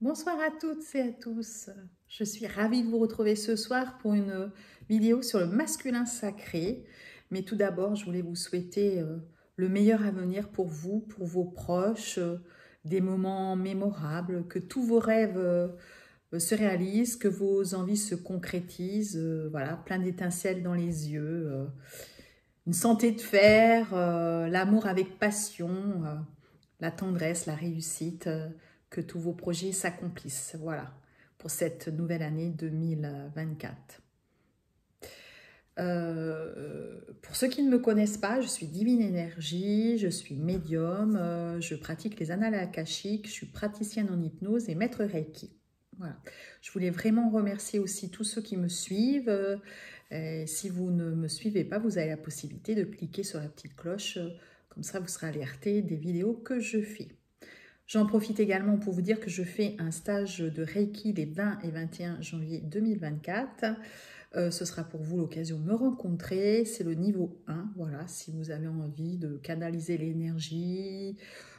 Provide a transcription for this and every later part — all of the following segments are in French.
Bonsoir à toutes et à tous. Je suis ravie de vous retrouver ce soir pour une vidéo sur le masculin sacré. Mais tout d'abord, je voulais vous souhaiter le meilleur avenir pour vous, pour vos proches, des moments mémorables, que tous vos rêves se réalisent, que vos envies se concrétisent, voilà, plein d'étincelles dans les yeux, une santé de fer, l'amour avec passion, la tendresse, la réussite, que tous vos projets s'accomplissent. Voilà, pour cette nouvelle année 2024. Pour ceux qui ne me connaissent pas, je suis Divine Énergie, je suis médium, je pratique les annales akashiques, je suis praticienne en hypnose et maître Reiki. Voilà. Je voulais vraiment remercier aussi tous ceux qui me suivent. Si vous ne me suivez pas, vous avez la possibilité de cliquer sur la petite cloche, comme ça vous serez alerté des vidéos que je fais. J'en profite également pour vous dire que je fais un stage de Reiki les 20 et 21 janvier 2024. Ce sera pour vous l'occasion de me rencontrer. C'est le niveau 1. Voilà, si vous avez envie de canaliser l'énergie,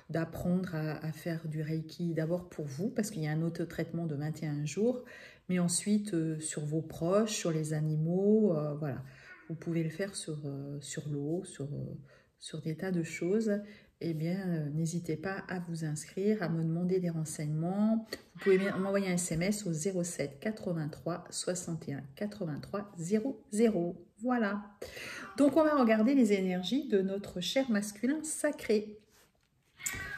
d'apprendre à faire du Reiki d'abord pour vous, parce qu'il y a un auto-traitement de 21 jours, mais ensuite sur vos proches, sur les animaux, voilà. Vous pouvez le faire sur l'eau, sur des tas de choses. Eh bien, n'hésitez pas à vous inscrire, à me demander des renseignements. Vous pouvez m'envoyer un SMS au 07 83 61 83 00. Voilà. Donc, on va regarder les énergies de notre cher masculin sacré.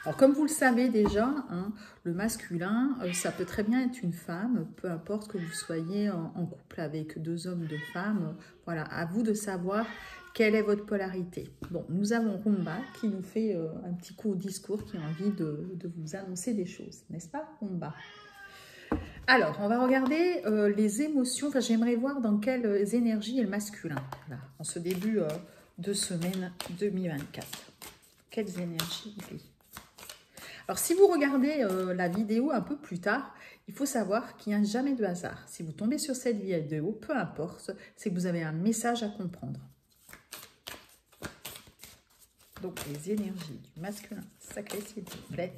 Alors, comme vous le savez déjà, hein, le masculin, ça peut très bien être une femme, peu importe que vous soyez en couple avec deux hommes, deux femmes. Voilà, à vous de savoir quelle est votre polarité. Bon, nous avons Rumba qui nous fait un petit court discours, qui a envie de vous annoncer des choses, n'est-ce pas, Rumba? Alors, on va regarder les émotions. Enfin, j'aimerais voir dans quelles énergies est le masculin, là, en ce début de semaine 2024. Quelles énergies il est? Alors, si vous regardez la vidéo un peu plus tard, il faut savoir qu'il n'y a jamais de hasard. Si vous tombez sur cette vidéo, peu importe, c'est que vous avez un message à comprendre. Donc, les énergies du masculin sacré, s'il vous plaît,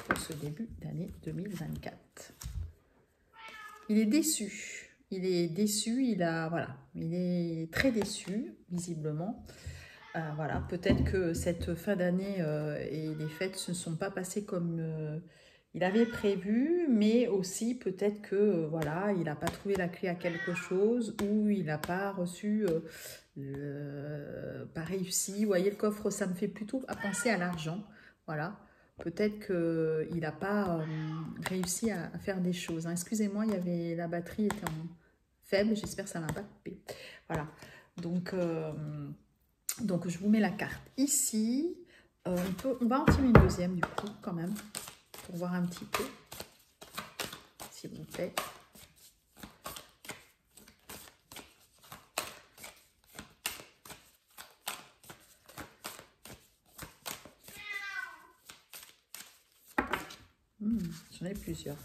pour ce début d'année 2024. Il est déçu. Il est déçu, voilà, il est très déçu, visiblement. Voilà, peut-être que cette fin d'année et les fêtes ne sont pas passées comme il avait prévu, mais aussi peut-être que voilà, il n'a pas trouvé la clé à quelque chose ou il n'a pas reçu, pas réussi. Vous voyez, le coffre, ça me fait plutôt à penser à l'argent. Voilà, peut-être qu'il n'a pas réussi à faire des choses. Hein. Excusez-moi, la batterie était faible, j'espère que ça ne m'a pas coupé. Voilà, donc, je vous mets la carte ici. On va en tirer une deuxième, du coup, quand même, pour voir un petit peu, s'il vous plaît. J'en ai plusieurs.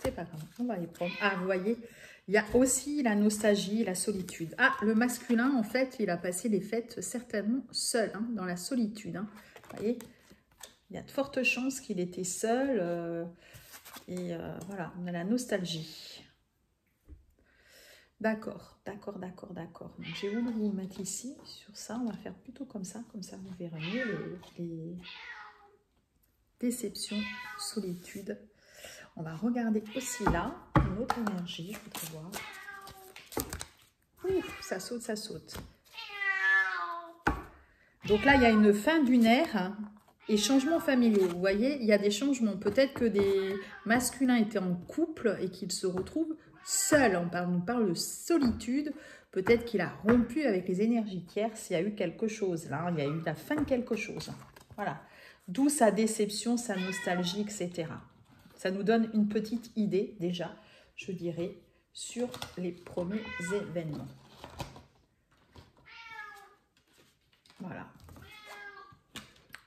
C'est pas grave, on va les prendre. Ah, vous voyez, il y a aussi la nostalgie, la solitude. Ah, le masculin, en fait, il a passé les fêtes certainement seul, hein, dans la solitude. Hein. Vous voyez, il y a de fortes chances qu'il était seul. Voilà, on a la nostalgie. D'accord, d'accord, d'accord, d'accord. Donc, j'ai voulu vous mettre ici, sur ça. On va faire plutôt comme ça vous verrez mieux les déceptions, solitude. On va regarder aussi là, une autre énergie, je voudrais voir. Ouf, ça saute, ça saute. Donc là, il y a une fin d'une ère et changements familiaux. Vous voyez, il y a des changements. Peut-être que des masculins étaient en couple et qu'ils se retrouvent seuls. On parle de solitude. Peut-être qu'il a rompu avec les énergies tierces. Il y a eu quelque chose là. Il y a eu la fin de quelque chose. Voilà. D'où sa déception, sa nostalgie, etc. Ça nous donne une petite idée déjà, je dirais, sur les premiers événements. Voilà.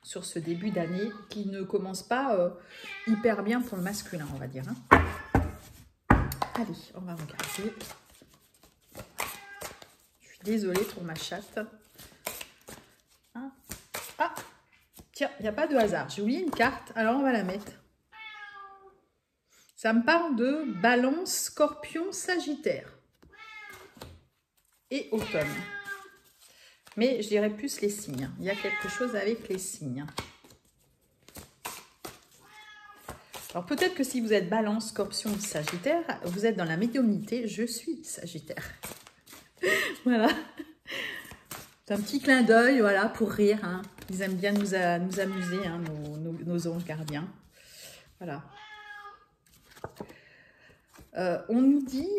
Sur ce début d'année qui ne commence pas hyper bien pour le masculin, on va dire. Hein. Allez, on va regarder. Je suis désolée pour ma chatte. Hein. Ah, tiens, il n'y a pas de hasard. J'ai oublié une carte, alors on va la mettre. Ça me parle de Balance, Scorpion, Sagittaire et Automne. Mais je dirais plus les signes. Il y a quelque chose avec les signes. Alors peut-être que si vous êtes Balance, Scorpion, Sagittaire, vous êtes dans la médiumnité. Je suis Sagittaire. Voilà. C'est un petit clin d'œil, voilà, pour rire. Hein. Ils aiment bien nous amuser, hein, nos anges gardiens. Voilà. On nous dit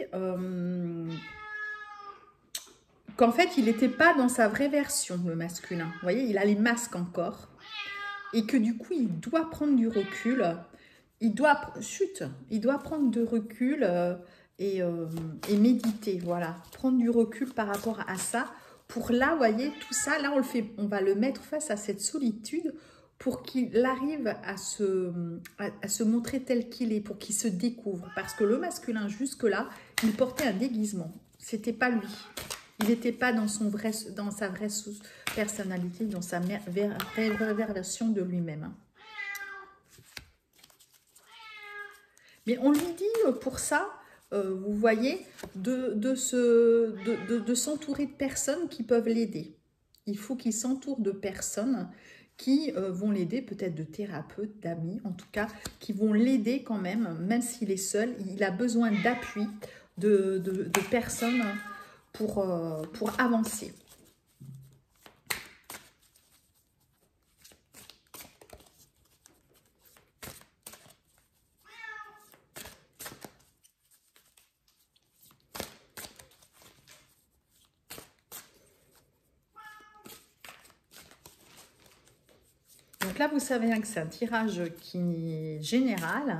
qu'en fait, il n'était pas dans sa vraie version, le masculin. Vous voyez, il a les masques encore. Et que du coup, il doit prendre du recul. Il doit prendre du recul et méditer. Voilà, prendre du recul par rapport à ça. Pour là, vous voyez, tout ça, là, on va le mettre face à cette solitude pour qu'il arrive à se montrer tel qu'il est, pour qu'il se découvre. Parce que le masculin, jusque-là, il portait un déguisement. C'était pas lui. Il n'était pas dans sa vraie personnalité, dans sa vraie version de lui-même. Mais on lui dit pour ça, vous voyez, de s'entourer de personnes qui peuvent l'aider. Il faut qu'il s'entoure de personnes qui vont l'aider, peut-être de thérapeutes, d'amis, en tout cas, qui vont l'aider quand même s'il est seul. Il a besoin d'appui de personnes pour avancer. Donc là, vous savez que c'est un tirage qui est général.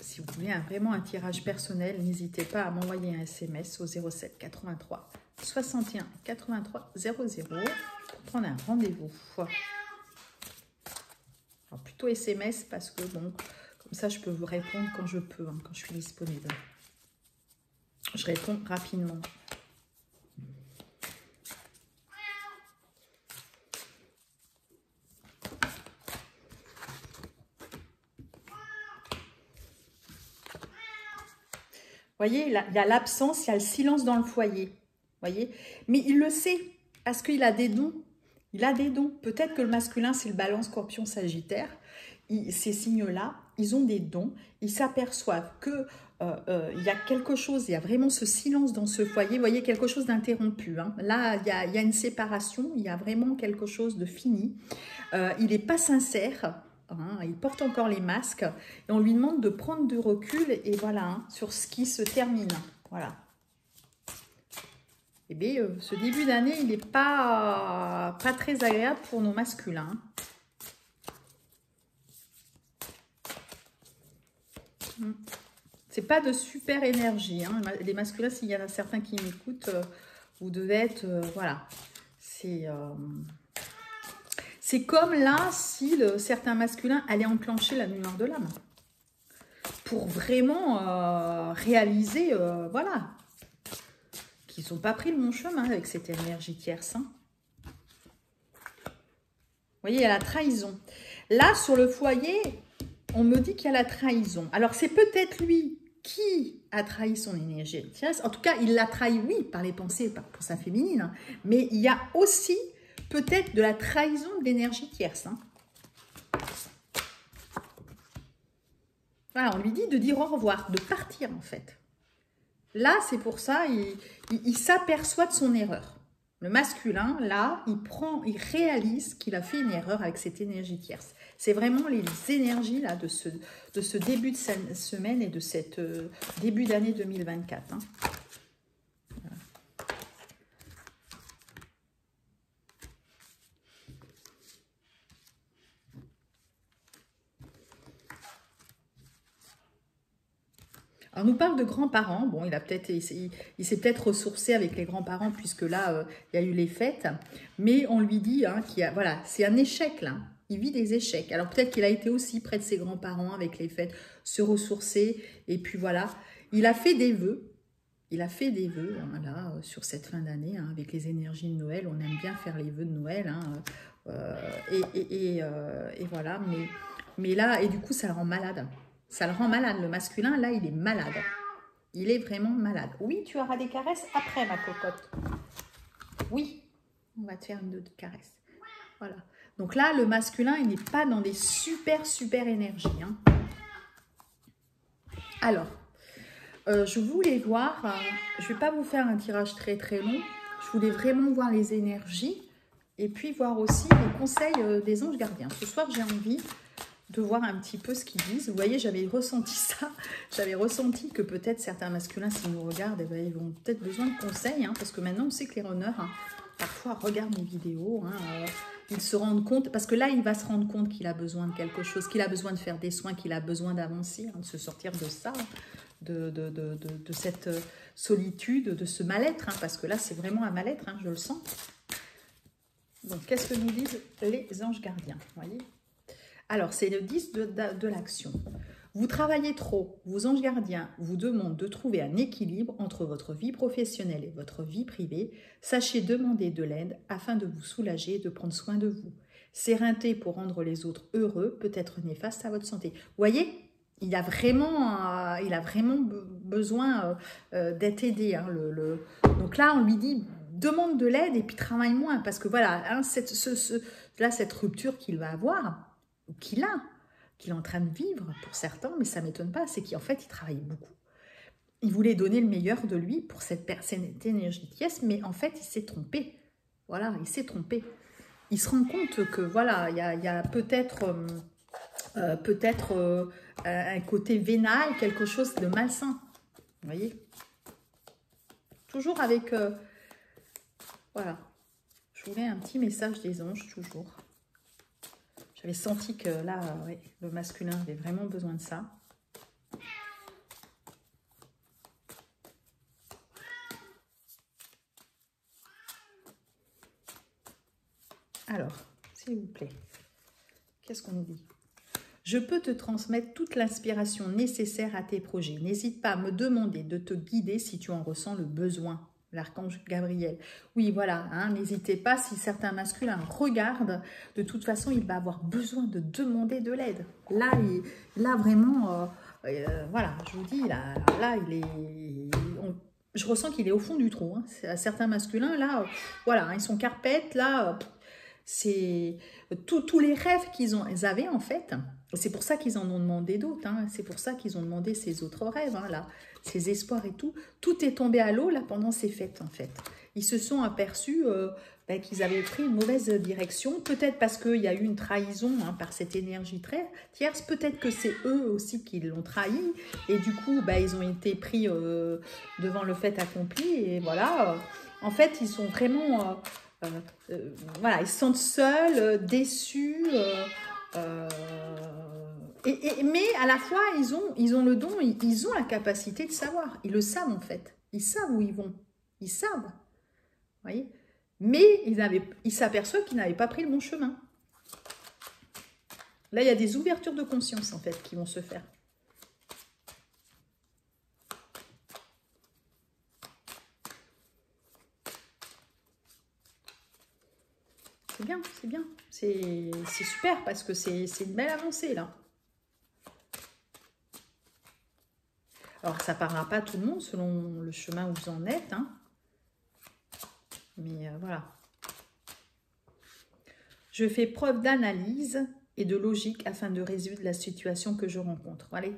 Si vous voulez vraiment un tirage personnel, n'hésitez pas à m'envoyer un SMS au 07 83 61 83 00 pour prendre un rendez-vous. Alors plutôt SMS parce que bon, comme ça je peux vous répondre quand je peux, hein, quand je suis disponible. Je réponds rapidement. Vous voyez, il y a l'absence, il y a le silence dans le foyer. Voyez, mais il le sait, parce qu'il a des dons. Il a des dons. Peut-être que le masculin, c'est le Balance, Scorpion, Sagittaire. Ces signes-là, ils ont des dons. Ils s'aperçoivent que il y a quelque chose, il y a vraiment ce silence dans ce foyer. Vous voyez, quelque chose d'interrompu. Hein. Là, il y a une séparation, il y a vraiment quelque chose de fini. Il n'est pas sincère. Hein, il porte encore les masques et on lui demande de prendre du recul et voilà, hein, sur ce qui se termine. Voilà. Et bien, ce début d'année, il n'est pas très agréable pour nos masculins. C'est pas de super énergie. Hein. Les masculins, s'il y en a certains qui m'écoutent, vous devez être... voilà. C'est comme là, si certains masculins allaient enclencher la lumière de l'âme. Pour vraiment réaliser, voilà, qu'ils n'ont pas pris le bon chemin avec cette énergie tierce. Hein. Vous voyez, il y a la trahison. Là, sur le foyer, on me dit qu'il y a la trahison. Alors, c'est peut-être lui qui a trahi son énergie tierce. En tout cas, il l'a trahi, oui, par les pensées, pour sa féminine. Hein. Mais il y a aussi... peut-être de la trahison de l'énergie tierce. Hein. Voilà, on lui dit de dire au revoir, de partir en fait. Là, c'est pour ça, il s'aperçoit de son erreur. Le masculin, là, il réalise qu'il a fait une erreur avec cette énergie tierce. C'est vraiment les énergies là, de ce début de semaine et de cette début d'année 2024. Hein. Alors, on nous parle de grands-parents. Bon, il s'est peut-être ressourcé avec les grands-parents puisque là, il y a eu les fêtes. Mais on lui dit hein, voilà, c'est un échec là. Il vit des échecs. Alors, peut-être qu'il a été aussi près de ses grands-parents avec les fêtes, se ressourcer. Et puis voilà, il a fait des vœux. Il a fait des vœux voilà, sur cette fin d'année hein, avec les énergies de Noël. On aime bien faire les vœux de Noël. Hein, et voilà, mais là, et du coup, ça le rend malade. Ça le rend malade. Le masculin, là, il est malade. Il est vraiment malade. Oui, tu auras des caresses après, ma cocotte. Oui, on va te faire une autre caresse. Voilà. Donc là, le masculin, il n'est pas dans des super énergies. Hein. Alors, je voulais voir, je ne vais pas vous faire un tirage très long. Je voulais vraiment voir les énergies et puis voir aussi les conseils des anges gardiens. Ce soir, j'ai envie de voir un petit peu ce qu'ils disent. Vous voyez, j'avais ressenti ça. J'avais ressenti que peut-être certains masculins, s'ils nous regardent, eh ben, ils ont peut-être besoin de conseils. Hein, parce que maintenant, on sait que les runners, hein, parfois, regardent mes vidéos. Hein, ils se rendent compte, parce que là, il va se rendre compte qu'il a besoin de quelque chose, qu'il a besoin de faire des soins, qu'il a besoin d'avancer, hein, de se sortir de ça, de cette solitude, de ce mal-être. Hein, parce que là, c'est vraiment un mal-être, hein, je le sens. Donc, qu'est-ce que nous disent les anges gardiens? Vous voyez? Alors, c'est le 10 de l'action. Vous travaillez trop. Vos anges gardiens vous demandent de trouver un équilibre entre votre vie professionnelle et votre vie privée. Sachez demander de l'aide afin de vous soulager et de prendre soin de vous. S'éreinter pour rendre les autres heureux peut être néfaste à votre santé. Vous voyez, il a vraiment besoin d'être aidé. Hein, Donc là, on lui dit, demande de l'aide et puis travaille moins. Parce que voilà, hein, cette rupture qu'il va avoir, qu'il est en train de vivre pour certains, mais ça ne m'étonne pas, c'est qu'en fait, il travaille beaucoup. Il voulait donner le meilleur de lui pour cette énergie de Thiès, mais en fait, il s'est trompé. Voilà, il s'est trompé. Il se rend compte que, voilà, il y a peut-être un côté vénal, quelque chose de malsain. Vous voyez? Toujours avec... voilà. Je voulais un petit message des anges, toujours. J'avais senti que là, ouais, le masculin avait vraiment besoin de ça. Alors, s'il vous plaît, qu'est-ce qu'on nous dit? Je peux te transmettre toute l'inspiration nécessaire à tes projets. N'hésite pas à me demander de te guider si tu en ressens le besoin. L'archange Gabriel. Oui, voilà, hein, n'hésitez pas, si certains masculins regardent, de toute façon, il va avoir besoin de demander de l'aide. Là, vraiment, voilà, je vous dis, là je ressens qu'il est au fond du trou. Hein. Certains masculins, là, voilà, hein, ils sont carpettes, là, c'est tous les rêves qu'ils avaient, en fait. C'est pour ça qu'ils en ont demandé d'autres. Hein. C'est pour ça qu'ils ont demandé ces autres rêves, hein, là. Ces espoirs et tout. Tout est tombé à l'eau, là, pendant ces fêtes, en fait. Ils se sont aperçus qu'ils avaient pris une mauvaise direction. Peut-être parce qu'il y a eu une trahison hein, par cette énergie tierce. Peut-être que c'est eux aussi qui l'ont trahi. Et du coup, ils ont été pris devant le fait accompli. Et voilà. En fait, ils sont vraiment... voilà, ils se sentent seuls, déçus... mais à la fois, ils ont le don, ils ont la capacité de savoir. Ils le savent en fait. Ils savent où ils vont. Ils savent. Vous voyez? Mais ils s'aperçoivent qu'ils n'avaient pas pris le bon chemin. Là, il y a des ouvertures de conscience en fait qui vont se faire. C'est bien, c'est bien. C'est super parce que c'est une belle avancée là. Alors, ça ne parlera pas à tout le monde selon le chemin où vous en êtes. Hein. Mais voilà. Je fais preuve d'analyse et de logique afin de résoudre la situation que je rencontre. Allez.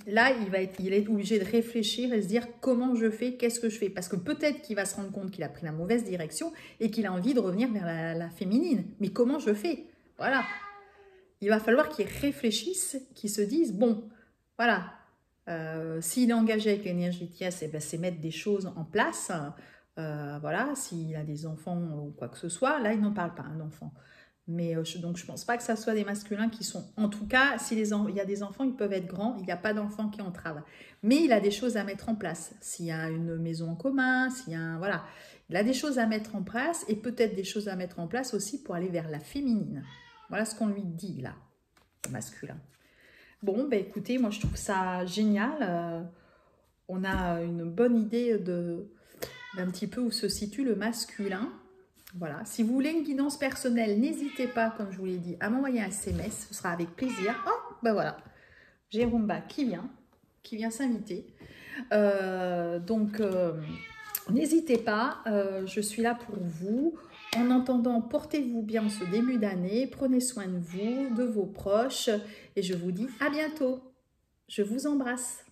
Là, il est obligé de réfléchir et se dire comment je fais, qu'est-ce que je fais. Parce que peut-être qu'il va se rendre compte qu'il a pris la mauvaise direction et qu'il a envie de revenir vers la féminine. Mais comment je fais? Voilà. Il va falloir qu'il réfléchisse, qu'il se dise, bon, voilà, s'il est engagé avec l'énergie Thiès, c'est mettre des choses en place. Voilà, s'il a des enfants ou quoi que ce soit, là, il n'en parle pas, un enfant. Mais donc, je ne pense pas que ça soit des masculins qui sont... En tout cas, il y a des enfants, ils peuvent être grands. Il n'y a pas d'enfants qui entravent. Mais il a des choses à mettre en place. S'il y a une maison en commun, s'il y a voilà. Il a des choses à mettre en place et peut-être des choses à mettre en place aussi pour aller vers la féminine. Voilà ce qu'on lui dit, là, le masculin. Bon, écoutez, moi, je trouve ça génial. On a une bonne idée d'un petit peu où se situe le masculin. Voilà, si vous voulez une guidance personnelle, n'hésitez pas, comme je vous l'ai dit, à m'envoyer un SMS, ce sera avec plaisir. Oh, voilà, Jérôme Bach qui vient s'inviter. N'hésitez pas, je suis là pour vous. En attendant, portez-vous bien ce début d'année, prenez soin de vous, de vos proches et je vous dis à bientôt. Je vous embrasse.